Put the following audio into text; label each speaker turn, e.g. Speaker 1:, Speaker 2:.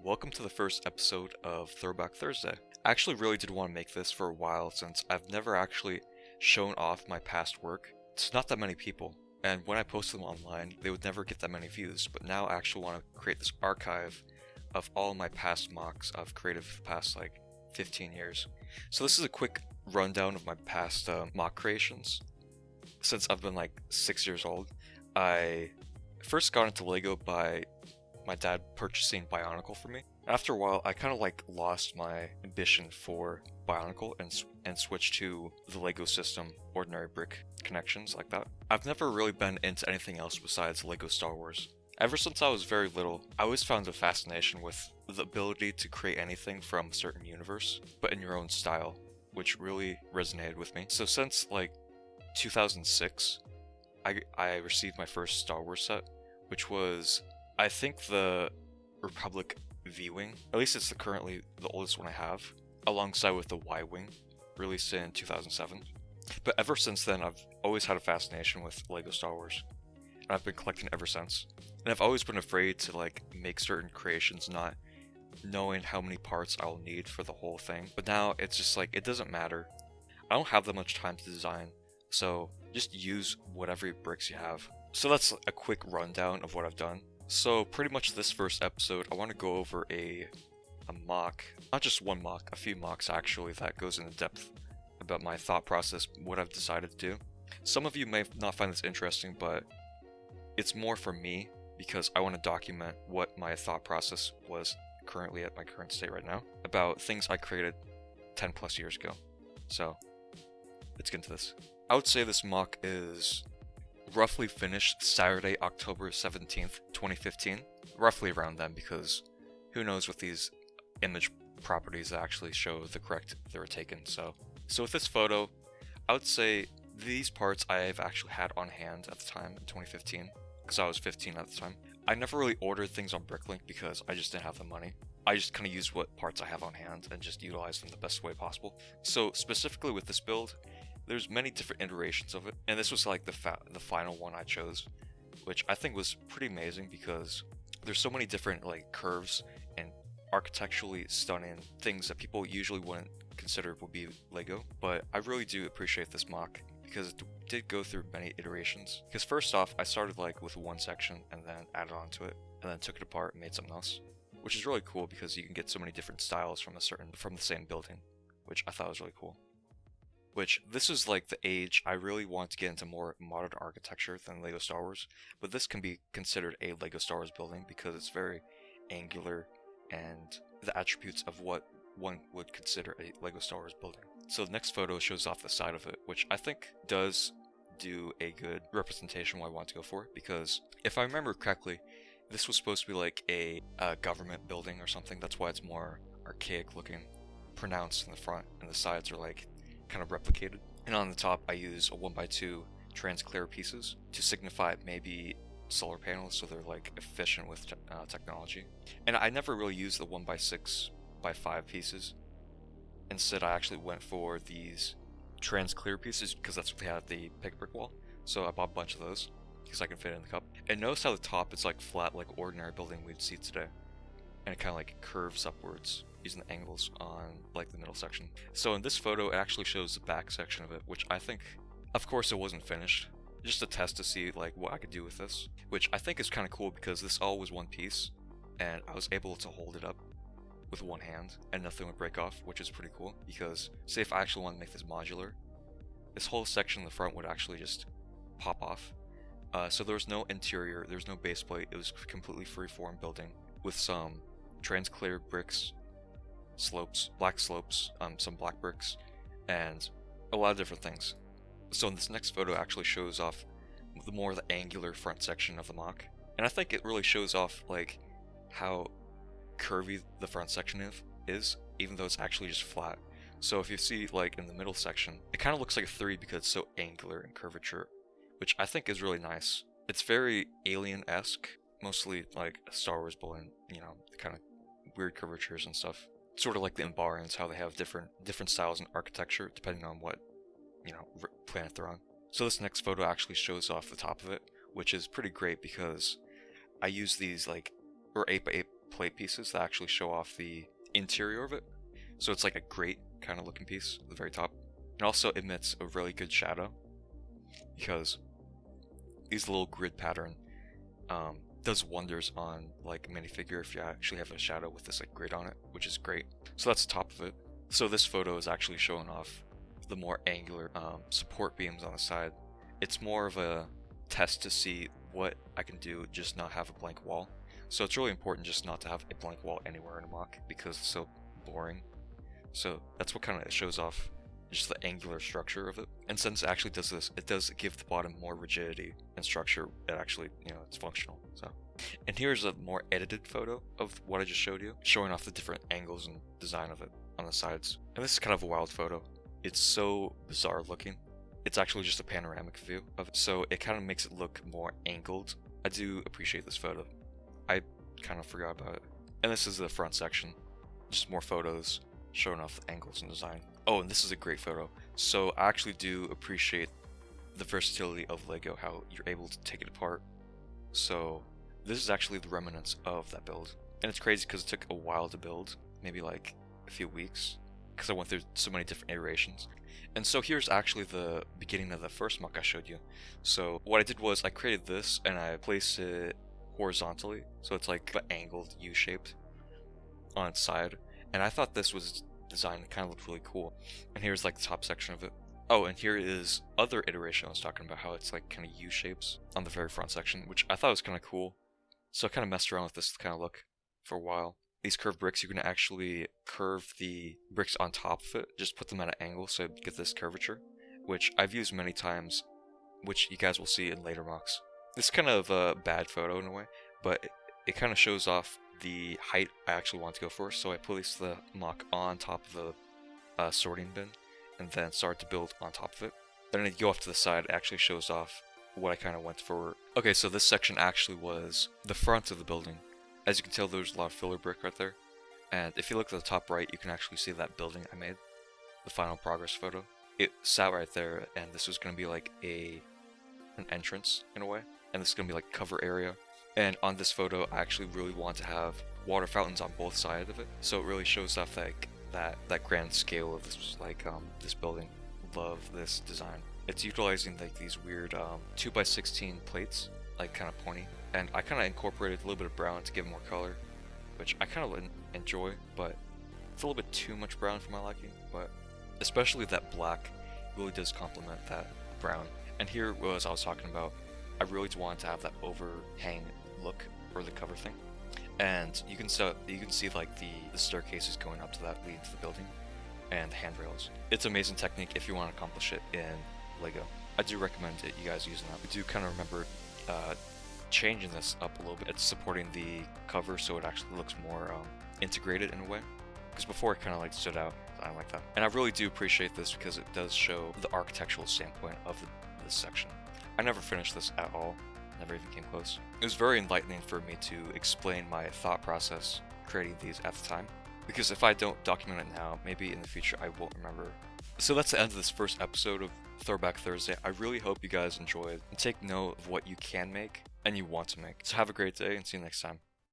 Speaker 1: Welcome to the first episode of Throwback Thursday. I actually really did want to make this for a while since I've never actually shown off my past work. It's not that many people, and when I post them online, they would never get that many views, but now I actually want to create this archive of all my past mocks I've created for the past 15 years. So this is a quick rundown of my past mock creations. Since I've been 6 years old, I first got into LEGO by my dad purchasing Bionicle for me. After a while, I kind of lost my ambition for Bionicle and switched to the LEGO system, ordinary brick connections like that. I've never really been into anything else besides LEGO Star Wars. Ever since I was very little, I always found a fascination with the ability to create anything from a certain universe, but in your own style, which really resonated with me. So since 2006, I received my first Star Wars set, which was, I think, the Republic V-Wing. At least it's currently the oldest one I have, alongside with the Y-Wing, released in 2007. But ever since then, I've always had a fascination with LEGO Star Wars, and I've been collecting ever since. And I've always been afraid to make certain creations not knowing how many parts I'll need for the whole thing. But now it's just it doesn't matter. I don't have that much time to design, so just use whatever bricks you have. So that's a quick rundown of what I've done. So pretty much this first episode, I want to go over a mock, not just one mock, a few mocks actually, that goes into depth about my thought process, what I've decided to do. Some of you may not find this interesting, but it's more for me because I want to document what my thought process was currently at my current state right now about things I created 10 plus years ago. So let's get into this. I would say this mock is roughly finished Saturday, October 17th, 2015. Roughly around then, because who knows with these image properties that actually show the correct they were taken. So with this photo, I would say these parts I've actually had on hand at the time in 2015, because I was 15 at the time. I never really ordered things on Bricklink because I just didn't have the money. I just kind of used what parts I have on hand and just utilize them the best way possible. So specifically with this build, there's many different iterations of it, and this was the final one I chose, which I think was pretty amazing because there's so many different curves and architecturally stunning things that people usually wouldn't consider would be LEGO. But I really do appreciate this mock because it did go through many iterations. Because first off, I started with one section and then added on to it, and then took it apart and made something else, which is really cool because you can get so many different styles from the same building, which I thought was really cool. Which, this is the age I really want to get into more modern architecture than LEGO Star Wars, but this can be considered a LEGO Star Wars building because it's very angular and the attributes of what one would consider a LEGO Star Wars building. So the next photo shows off the side of it, which I think does do a good representation what I want to go for, because if I remember correctly, this was supposed to be a government building or something. That's why it's more archaic looking, pronounced in the front, and the sides are kind of replicated. And on the top, I use a 1x2 trans-clear pieces to signify maybe solar panels, so they're efficient with technology. And I never really used the 1x6x5 pieces. Instead, I actually went for these trans-clear pieces because that's what they had at the pick brick wall. So I bought a bunch of those because I can fit it in the cup. And notice how the top is flat, like ordinary building we'd see today, and it kind of curves upwards using the angles on the middle section. So in this photo, it actually shows the back section of it, which I think, of course, it wasn't finished, just a test to see what I could do with this, which I think is kind of cool because this all was one piece, and I was able to hold it up with one hand and nothing would break off, which is pretty cool. Because say if I actually want to make this modular, this whole section in the front would actually just pop off. So there was no interior, there was no base plate, it was completely free-form building with some trans-clear bricks, slopes, black slopes, some black bricks, and a lot of different things. So in this next photo actually shows off the angular front section of the mock, and I think it really shows off how curvy the front section is, even though it's actually just flat. So if you see in the middle section, it kind of looks like a 3 because it's so angular and curvature, which I think is really nice. It's very alien-esque, mostly a Star Wars building, the kind of weird curvatures and stuff. Sort of like the Embarians, how they have different styles in architecture depending on what planet they're on. So this next photo actually shows off the top of it, which is pretty great because I use these or 8x8 plate pieces that actually show off the interior of it. So it's like a grate kind of looking piece at the very top. It also emits a really good shadow because these little grid pattern does wonders on like a minifigure if you actually have a shadow with this like grid on it, which is great. So that's the top of it. So this photo is actually showing off the more angular support beams on the side. It's more of a test to see what I can do, just not have a blank wall. So it's really important just not to have a blank wall anywhere in a mock because it's so boring. So that's what kind of shows off just the angular structure of it. And since it actually does this, it does give the bottom more rigidity and structure that actually, it's functional. So, and here's a more edited photo of what I just showed you, showing off the different angles and design of it on the sides. And this is kind of a wild photo. It's so bizarre looking. It's actually just a panoramic view of it, so it kind of makes it look more angled. I do appreciate this photo. I kind of forgot about it. And this is the front section. Just more photos showing off the angles and design. Oh, and this is a great photo. So I actually do appreciate the versatility of LEGO, how you're able to take it apart. So this is actually the remnants of that build. And it's crazy because it took a while to build, maybe like a few weeks, because I went through so many different iterations. And so here's actually the beginning of the first mock I showed you. So what I did was I created this and I placed it horizontally, so it's like an angled U-shaped on its side. And I thought this was designed to kind of look really cool. And here's like the top section of it. Oh, and here is other iteration I was talking about, how it's like kind of U-shapes on the very front section, which I thought was kind of cool. So I kind of messed around with this kind of look for a while. These curved bricks, you can actually curve the bricks on top of it, just put them at an angle so you get this curvature, which I've used many times, which you guys will see in later mocks. This is kind of a bad photo in a way, but it kind of shows off the height I actually want to go for. So I placed the mock on top of the sorting bin and then started to build on top of it. Then if you go off to the side, it actually shows off what I kind of went for. Okay, so this section actually was the front of the building. As you can tell, there's a lot of filler brick right there. And if you look at the top right, you can actually see that building I made, the final progress photo. It sat right there, and this was going to be like an entrance in a way. And this is going to be like cover area. And on this photo, I actually really want to have water fountains on both sides of it. So it really shows off like that grand scale of this this building. Love this design. It's utilizing like these weird 2x16 plates, like kind of pointy. And I kind of incorporated a little bit of brown to give more color, which I kind of enjoy, but it's a little bit too much brown for my liking. But especially that black really does complement that brown. And here was I was talking about, I really wanted to have that overhang look for the cover thing. And you can see like the staircases going up to that leading to the building, and the handrails. It's amazing technique if you want to accomplish it in LEGO. I do recommend it, you guys using that. We do kind of remember changing this up a little bit. It's supporting the cover so it actually looks more integrated in a way. Because before it kind of like stood out. I don't like that. And I really do appreciate this because it does show the architectural standpoint of this section. I never finished this at all. Never even came close. It was very enlightening for me to explain my thought process creating these at the time. Because if I don't document it now, maybe in the future I won't remember. So that's the end of this first episode of Throwback Thursday. I really hope you guys enjoyed and take note of what you can make and you want to make. So have a great day and see you next time.